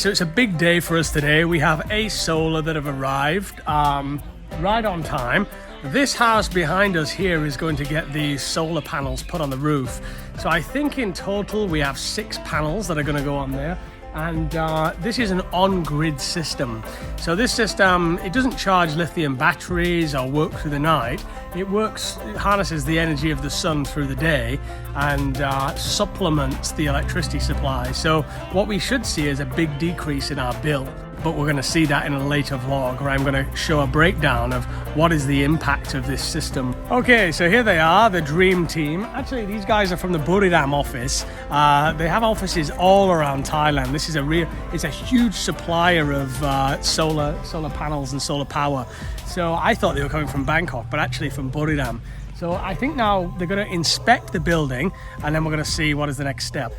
So it's a big day for us today. We have a solar that have arrived right on time. This house behind us here is going to get these solar panels put on the roof. So I think in total we have 6 panels that are going to go on there. And this is an on-grid system. So this system, it doesn't charge lithium batteries or work through the night. It harnesses the energy of the sun through the day and supplements the electricity supply. So what we should see is a big decrease in our bill. But we're going to see that in a later vlog where I'm going to show a breakdown of what is the impact of this system. Okay, so here they are, the dream team. Actually, these guys are from the Buriram office. They have offices all around Thailand. This is it's a huge supplier of solar panels and solar power. So I thought they were coming from Bangkok, but actually from Buriram. So I think now they're going to inspect the building and then we're going to see what is the next step.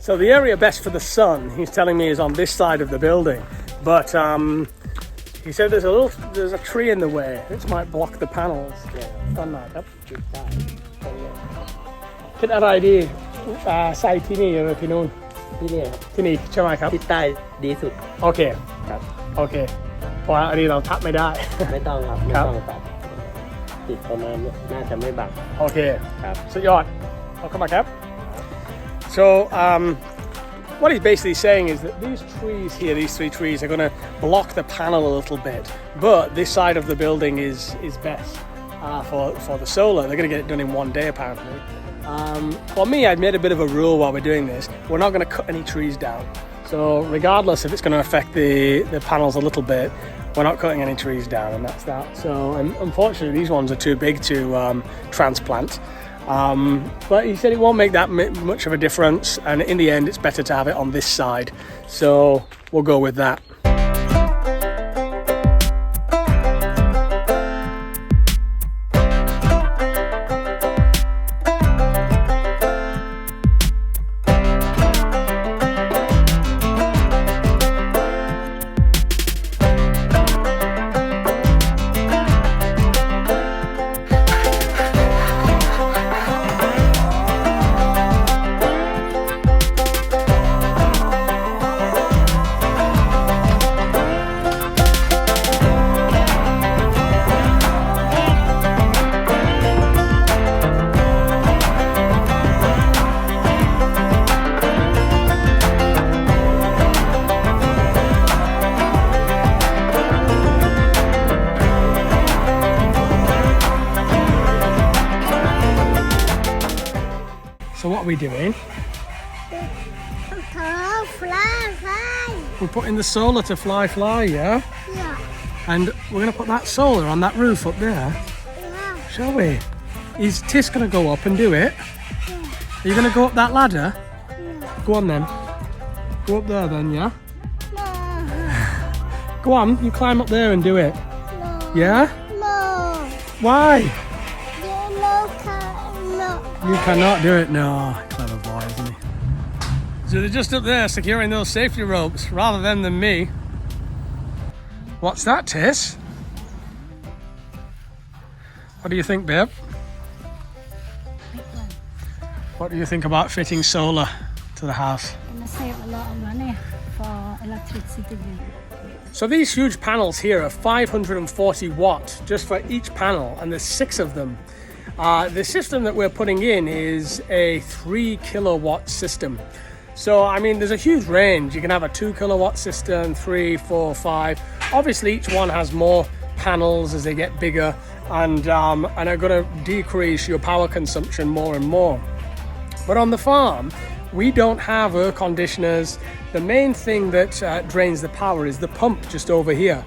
So the area best for the sun, he's telling me, is on this side of the building. But he said there's a tree in the way. This might block the panels. Yeah, คิดอะไรดีใส่ที่นี่หรือที่นู่นที่นี่ใช่ไหมครับที่ใต้ดีสุดโอเคครับโอเคเพราะอันนี้เราทับไม่ได้ไม่ต้องครับไม่ต้องตัดติดประมาณนี้น่าจะไม่บังโอเคครับสุดยอดเอาเข้ามาครับ So what he's basically saying is that these trees here, these 3 trees, are going to block the panel a little bit, but this side of the building is best for the solar. They're going to get it done in one day apparently. For me, I've made a bit of a rule while we're doing this. We're not going to cut any trees down. So regardless if it's going to affect the panels a little bit, we're not cutting any trees down, and that's that. So unfortunately, these ones are too big to transplant. But he said it won't make that much of a difference, and in the end it's better to have it on this side, so we'll go with that. So what are we doing? Fly. We're putting the solar to fly, yeah? Yeah. And we're going to put that solar on that roof up there, Yeah. shall we? Is Tis going to go up and do it? Yeah. Are you going to go up that ladder? Yeah. Go on then. Go up there then, yeah? No. Go on, you climb up there and do it. No. Yeah? No. Why? No. You cannot do it. No. Clever boy, isn't he? So they're just up there securing those safety ropes rather than me. What's that, Tis? What do you think, babe? What do you think about fitting solar to the house? It's going to save a lot of money for electricity bill. So these huge panels here are 540 watt just for each panel, and there's 6 of them. The system that we're putting in is a 3 kilowatt system. So, I mean, there's a huge range. You can have a 2 kilowatt system, 3, 4, 5. Obviously, each one has more panels as they get bigger and are going to decrease your power consumption more and more. But on the farm, we don't have air conditioners. The main thing that drains the power is the pump just over here.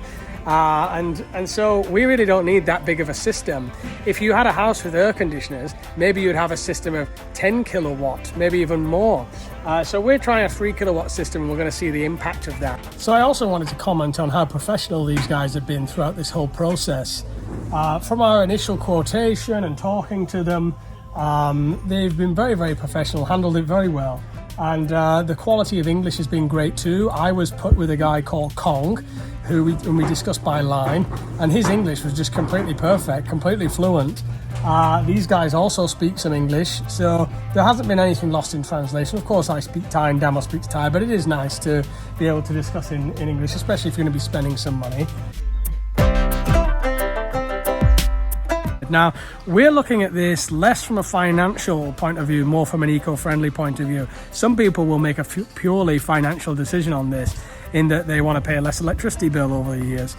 And so we really don't need that big of a system. If you had a house with air conditioners, maybe you'd have a system of 10 kilowatt, maybe even more. So we're trying a 3 kilowatt system and we're going to see the impact of that. So I also wanted to comment on how professional these guys have been throughout this whole process. From our initial quotation and talking to them, they've been very, very professional, handled it very well. And the quality of English has been great too. I was put with a guy called Kong, who we discussed by line, and his English was just completely perfect, completely fluent. These guys also speak some English, so there hasn't been anything lost in translation. Of course, I speak Thai and Damo speaks Thai, but it is nice to be able to discuss in English, especially if you're going to be spending some money. Now, we're looking at this less from a financial point of view, more from an eco-friendly point of view. Some people will make a purely financial decision on this, in that they want to pay a less electricity bill over the years.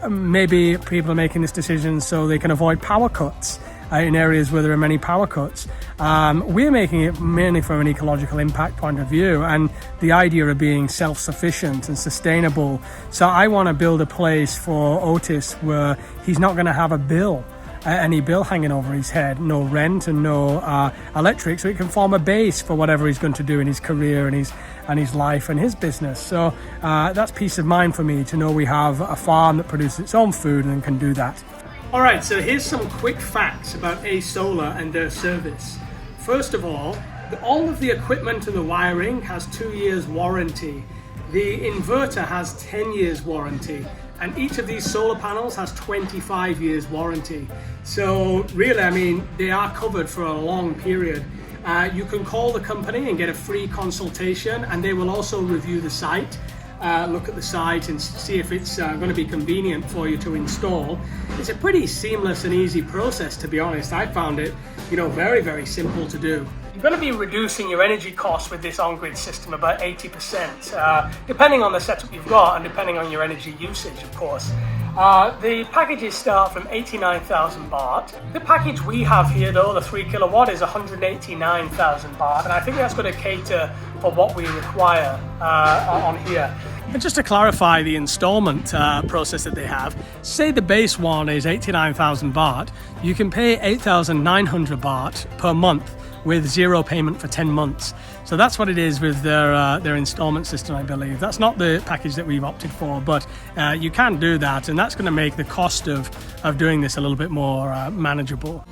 Maybe people are making this decision so they can avoid power cuts in areas where there are many power cuts. We're making it mainly from an ecological impact point of view, and the idea of being self-sufficient and sustainable. So I want to build a place for Otis where he's not going to have a bill. Any bill hanging over his head, no rent and no electric, so it can form a base for whatever he's going to do in his career and his life and his business. So that's peace of mind for me to know we have a farm that produces its own food and can do that. All right, so here's some quick facts about A Solar and their service. First of all of the equipment and the wiring has 2 years warranty. The inverter has 10 years warranty. And each of these solar panels has 25 years warranty. So really, I mean, they are covered for a long period. You can call the company and get a free consultation, and they will also review the site, look at the site and see if it's going to be convenient for you to install. It's a pretty seamless and easy process, to be honest. I found it, very, very simple to do. You're going to be reducing your energy costs with this on-grid system about 80%, depending on the setup you've got and depending on your energy usage, of course. The packages start from 89,000 baht. The package we have here, though, the 3 kilowatt, is 189,000 baht, and I think that's going to cater for what we require on here. And just to clarify the installment process that they have, say the base one is 89,000 baht, you can pay 8,900 baht per month with zero payment for 10 months. So that's what it is with their installment system, I believe. That's not the package that we've opted for, but you can do that, and that's going to make the cost of doing this a little bit more manageable.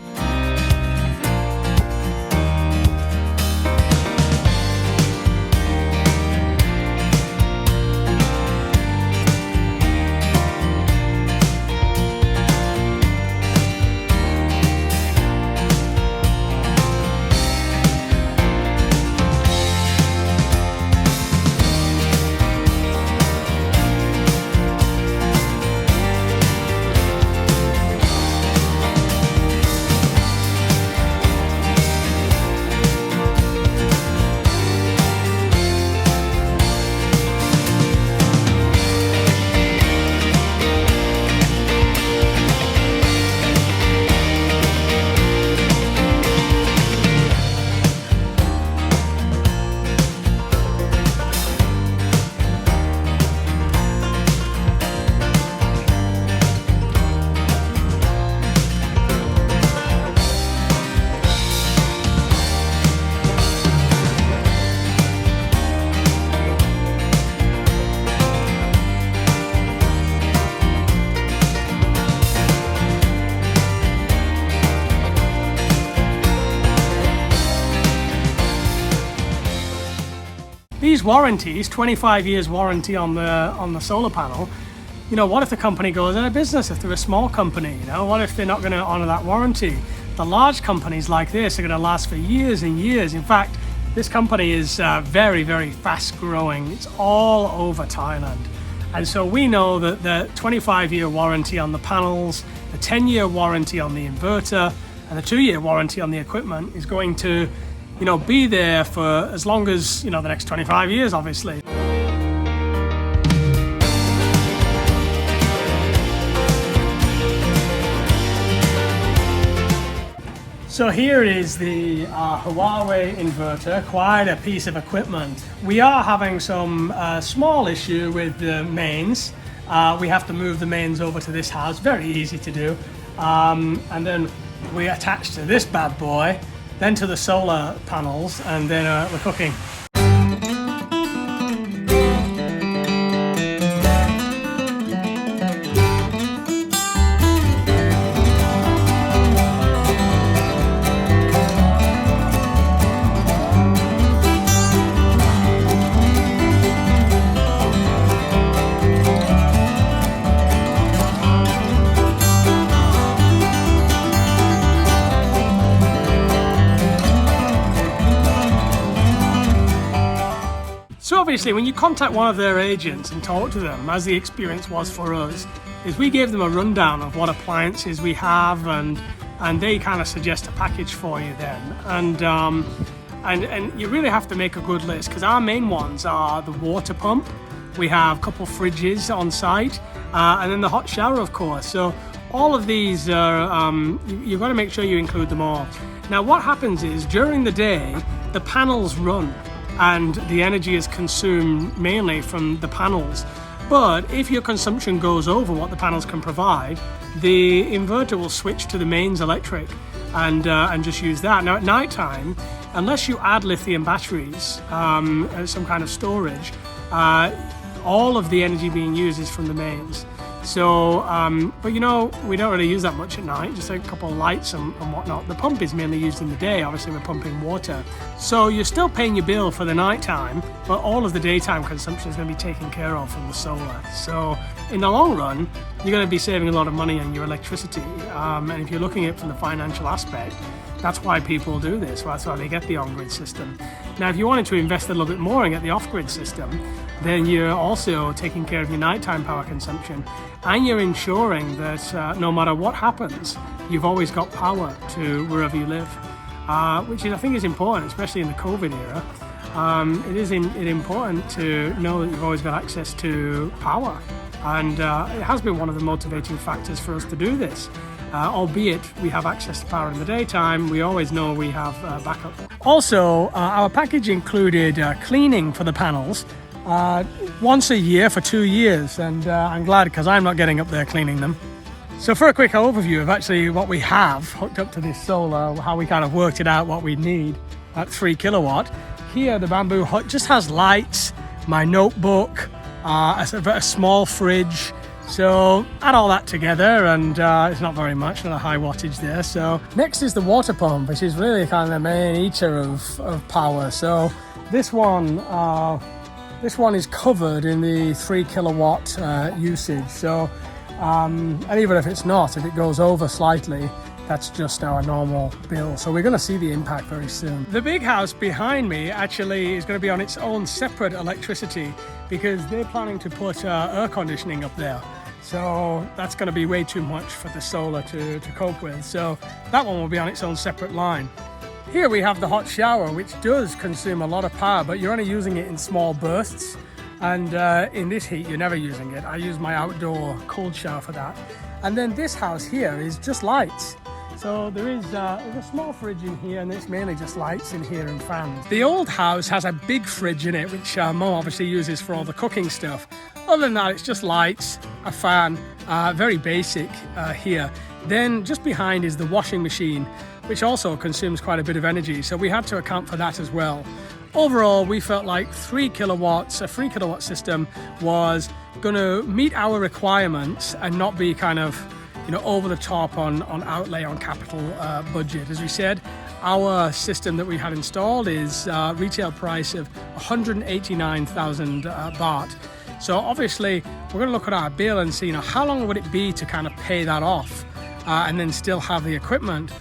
These warranties, 25 years warranty on the solar panel, what if the company goes out of business, if they're a small company, what if they're not going to honor that warranty? The large companies like this are going to last for years and years. In fact, this company is very, very fast growing. It's all over Thailand. And so we know that the 25-year warranty on the panels, the 10-year warranty on the inverter, and the 2-year warranty on the equipment is going to be there for as long as, the next 25 years, obviously. So here is the Huawei inverter, quite a piece of equipment. We are having some small issue with the mains. We have to move the mains over to this house, very easy to do. And then we attach to this bad boy, then to the solar panels, and then we're cooking. obviously, when you contact one of their agents and talk to them, as the experience was for us, is we gave them a rundown of what appliances we have, and they kind of suggest a package for you then. And you really have to make a good list, because our main ones are the water pump. We have a couple fridges on site, and then the hot shower, of course. So all of these are, you've got to make sure you include them all. Now, what happens is during the day, the panels run and the energy is consumed mainly from the panels. But if your consumption goes over what the panels can provide, the inverter will switch to the mains electric and just use that. Now, at night time, unless you add lithium batteries, as some kind of storage, all of the energy being used is from the mains. So, but you know, we don't really use that much at night, just a couple of lights and whatnot. The pump is mainly used in the day, obviously we're pumping water. So you're still paying your bill for the night time, but all of the daytime consumption is going to be taken care of from the solar. So in the long run, you're going to be saving a lot of money on your electricity. And if you're looking at it from the financial aspect, that's why people do this. That's why they get the on-grid system. Now, if you wanted to invest a little bit more and get the off-grid system, then you're also taking care of your nighttime power consumption, and you're ensuring that no matter what happens, you've always got power to wherever you live, which I think is important, especially in the COVID era. It is important to know that you've always got access to power, and it has been one of the motivating factors for us to do this. Albeit we have access to power in the daytime, we always know we have backup. Also, our package included cleaning for the panels once a year for 2 years, and I'm glad because I'm not getting up there cleaning them. So for a quick overview of actually what we have hooked up to this solar, how we kind of worked it out, what we need at 3 kilowatt. Here the bamboo hut just has lights, my notebook, a small fridge. So add all that together and it's not very much, not a high wattage there. So next is the water pump, which is really kind of the main eater of power. So this one is covered in the 3 kilowatt usage. So and even if it's not, if it goes over slightly, that's just our normal bill. So we're going to see the impact very soon. The big house behind me actually is going to be on its own separate electricity because they're planning to put air conditioning up there. So that's going to be way too much for the solar to cope with. So that one will be on its own separate line. Here we have the hot shower, which does consume a lot of power, but you're only using it in small bursts. And in this heat, you're never using it. I use my outdoor cold shower for that. And then this house here is just lights. So there's a small fridge in here, and it's mainly just lights in here and fans. The old house has a big fridge in it, which Mo obviously uses for all the cooking stuff. Other than that, it's just lights, a fan, very basic here. Then just behind is the washing machine, which also consumes quite a bit of energy. So we had to account for that as well. Overall, we felt like 3 kilowatts, a 3 kilowatt system was going to meet our requirements and not be kind of, you know, over the top on outlay on capital budget. As we said, our system that we had installed is retail price of 189,000 baht. So obviously, we're going to look at our bill and see, you know, how long would it be to kind of pay that off and then still have the equipment.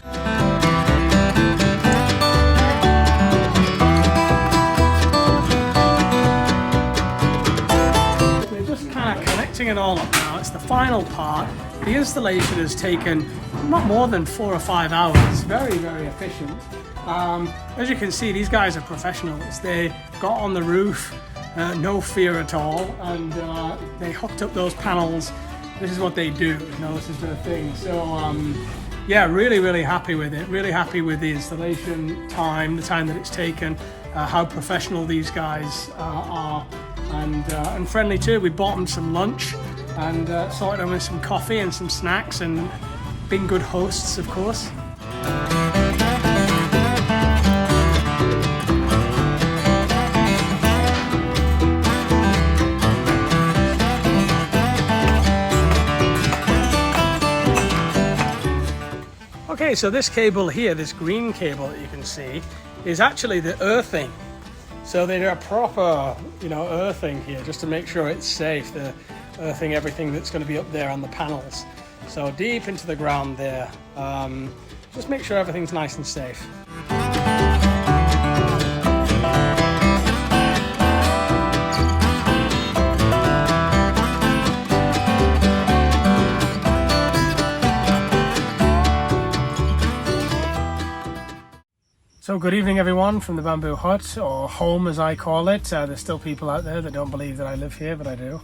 We're just kind of connecting it all up now. It's the final part. The installation has taken not more than 4 or 5 hours. Very, very efficient. As you can see, these guys are professionals. They got on the roof, no fear at all, and they hooked up those panels. This is what they do, you know, this is their thing. So yeah, really, really happy with it. Really happy with the installation time, the time that it's taken, how professional these guys are, and friendly too. We bought them some lunch and sorted them with some coffee and some snacks, and being good hosts, of course. Okay, so this cable here, this green cable that you can see, is actually the earthing. So they do a proper, you know, earthing here just to make sure it's safe. They're earthing everything that's going to be up there on the panels. So deep into the ground there. Just make sure everything's nice and safe. So, good evening, everyone, from the bamboo hut, or home as I call it. There's still people out there that don't believe that I live here, but I do.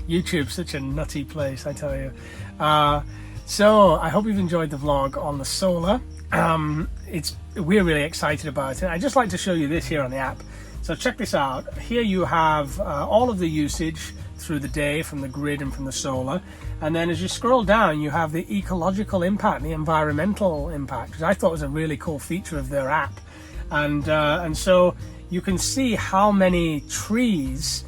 YouTube's such a nutty place, I tell you. So, I hope you've enjoyed the vlog on the solar. We're really excited about it. I'd just like to show you this here on the app. So, check this out. Here you have all of the usage through the day from the grid and from the solar, and then as you scroll down you have the ecological impact, the environmental impact, which I thought was a really cool feature of their app. And so you can see how many trees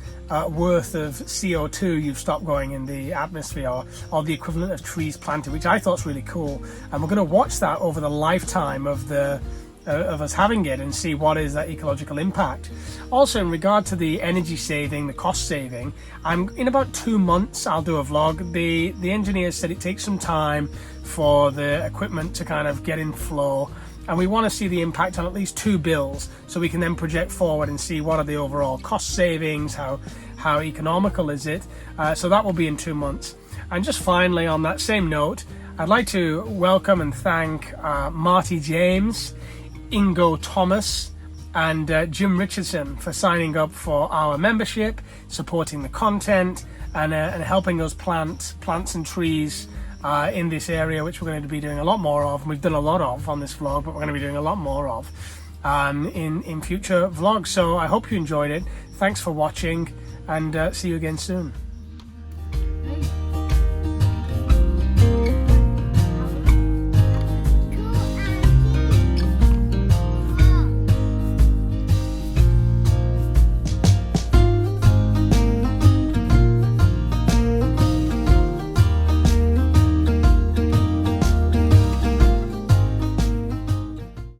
worth of CO2 you've stopped going in the atmosphere, or the equivalent of trees planted, which I thought was really cool. And we're going to watch that over the lifetime of us having it and see what is that ecological impact. Also, in regard to the energy saving, the cost saving, in about 2 months I'll do a vlog. The engineers said it takes some time for the equipment to kind of get in flow, and we want to see the impact on at least 2 bills so we can then project forward and see what are the overall cost savings, how economical is it. So that will be in 2 months. And just finally, on that same note, I'd like to welcome and thank Marty James, Ingo Thomas, and Jim Richardson for signing up for our membership, supporting the content, and helping us plant plants and trees in this area, which we're going to be doing a lot more of. We've done a lot of on this vlog, but we're going to be doing a lot more of in future vlogs. So I hope you enjoyed it. Thanks for watching, and see you again soon.